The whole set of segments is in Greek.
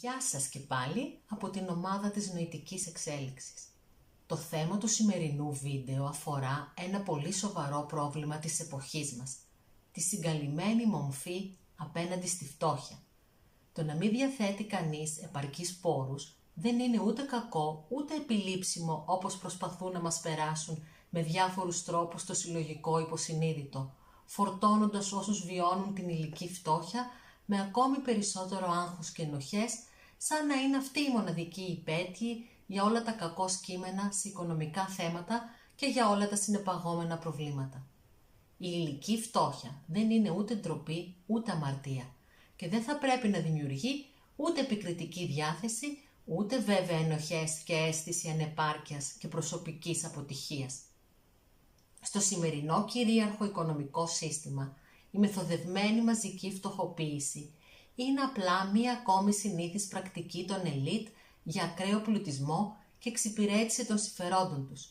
Γεια σας και πάλι από την ομάδα της νοητικής εξέλιξης. Το θέμα του σημερινού βίντεο αφορά ένα πολύ σοβαρό πρόβλημα της εποχής μας, τη συγκαλυμμένη μομφή απέναντι στη φτώχεια. Το να μην διαθέτει κανείς επαρκείς πόρους δεν είναι ούτε κακό ούτε επιλήψιμο όπως προσπαθούν να μας περάσουν με διάφορους τρόπους το συλλογικό υποσυνείδητο, φορτώνοντας όσους βιώνουν την υλική φτώχεια με ακόμη περισσότερο άγχος και ενοχές, σαν να είναι αυτοί οι μοναδικοί υπέτειοι για όλα τα κακώς κείμενα σε οικονομικά θέματα και για όλα τα συνεπαγόμενα προβλήματα. Η υλική φτώχεια δεν είναι ούτε ντροπή ούτε αμαρτία και δεν θα πρέπει να δημιουργεί ούτε επικριτική διάθεση, ούτε βέβαια ενοχές και αίσθηση ανεπάρκειας και προσωπικής αποτυχίας. Στο σημερινό κυρίαρχο οικονομικό σύστημα, η μεθοδευμένη μαζική φτωχοποίηση είναι απλά μία ακόμη συνήθις πρακτική των ελίτ για ακραίο πλουτισμό και εξυπηρέτηση των συμφερόντων τους.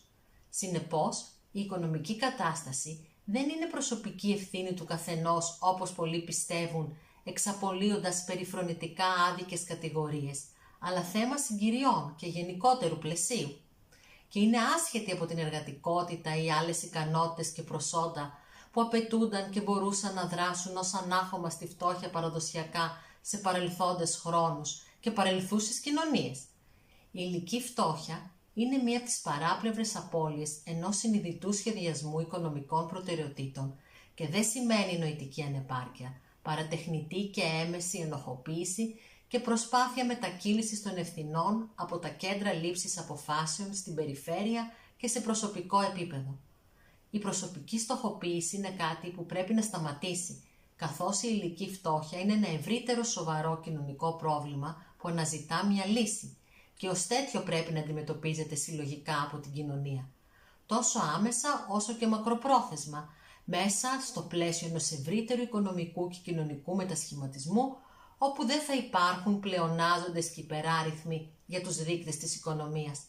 Συνεπώς, η οικονομική κατάσταση δεν είναι προσωπική ευθύνη του καθενός όπως πολλοί πιστεύουν, εξαπολύοντας περιφρονητικά άδικες κατηγορίες, αλλά θέμα συγκυριών και γενικότερου πλαισίου. Και είναι άσχετη από την εργατικότητα ή άλλες ικανότητες και προσόντα που απαιτούνταν και μπορούσαν να δράσουν ως ανάχωμα στη φτώχεια παραδοσιακά σε παρελθόντες χρόνους και παρελθούσες κοινωνίες. Η υλική φτώχεια είναι μία από τις παράπλευρες απώλειες ενός συνειδητού σχεδιασμού οικονομικών προτεραιοτήτων και δεν σημαίνει νοητική ανεπάρκεια, παρατεχνητή και έμεση ενοχοποίηση και προσπάθεια μετακύλησης των ευθυνών από τα κέντρα λήψης αποφάσεων στην περιφέρεια και σε προσωπικό επίπεδο. Η προσωπική στοχοποίηση είναι κάτι που πρέπει να σταματήσει, καθώς η υλική φτώχεια είναι ένα ευρύτερο σοβαρό κοινωνικό πρόβλημα που αναζητά μια λύση και ως τέτοιο πρέπει να αντιμετωπίζεται συλλογικά από την κοινωνία, τόσο άμεσα όσο και μακροπρόθεσμα, μέσα στο πλαίσιο ενός ευρύτερου οικονομικού και κοινωνικού μετασχηματισμού, όπου δεν θα υπάρχουν πλεονάζοντες και υπεράριθμοι για τους δείκτες της οικονομίας.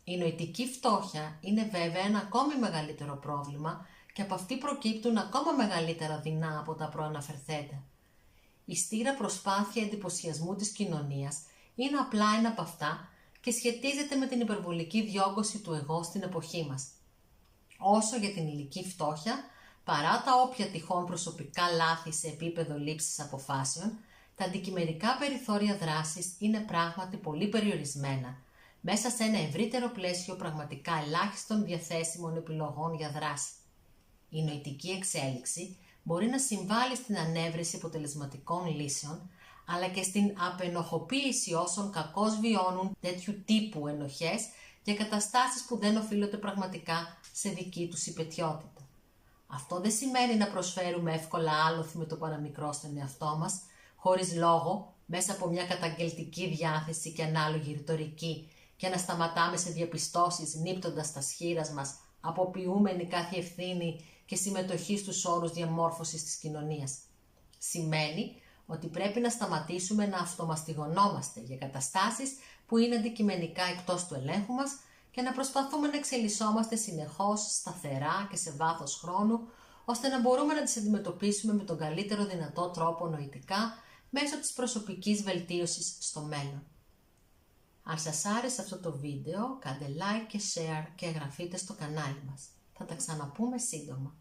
Η νοητική φτώχεια είναι βέβαια ένα ακόμη μεγαλύτερο πρόβλημα και από αυτή προκύπτουν ακόμα μεγαλύτερα δεινά από τα προαναφερθέντα. Η στήρα προσπάθεια εντυπωσιασμού της κοινωνίας είναι απλά ένα από αυτά και σχετίζεται με την υπερβολική διόγκωση του εγώ στην εποχή μας. Όσο για την υλική φτώχεια, παρά τα όποια τυχόν προσωπικά λάθη σε επίπεδο λήψης αποφάσεων, τα αντικειμενικά περιθώρια δράσης είναι πράγματι πολύ περιορισμένα, μέσα σε ένα ευρύτερο πλαίσιο πραγματικά ελάχιστων διαθέσιμων επιλογών για δράση. Η νοητική εξέλιξη μπορεί να συμβάλλει στην ανέβρεση αποτελεσματικών λύσεων, αλλά και στην απενοχοποίηση όσων κακώς βιώνουν τέτοιου τύπου ενοχές για καταστάσεις που δεν οφείλονται πραγματικά σε δική τους υπαιτιότητα. Αυτό δεν σημαίνει να προσφέρουμε εύκολα άλοθη με το παραμικρό στον εαυτό μας, χωρίς λόγο, μέσα από μια καταγγελτική διάθεση και ανάλογη ρητορική και να σταματάμε σε διαπιστώσεις νύπτοντας τα σχήρας μας, αποποιούμενοι κάθε ευθύνη και συμμετοχή στους όρους διαμόρφωσης της κοινωνίας. Σημαίνει ότι πρέπει να σταματήσουμε να αυτομαστιγωνόμαστε για καταστάσεις που είναι αντικειμενικά εκτός του ελέγχου μας και να προσπαθούμε να εξελισσόμαστε συνεχώς, σταθερά και σε βάθος χρόνου, ώστε να μπορούμε να τις αντιμετωπίσουμε με τον καλύτερο δυνατό τρόπο νοητικά μέσω της προσωπικής βελτίωσης στο μέλλον. Αν σας άρεσε αυτό το βίντεο, κάντε like και share και εγγραφείτε στο κανάλι μας. Θα τα ξαναπούμε σύντομα.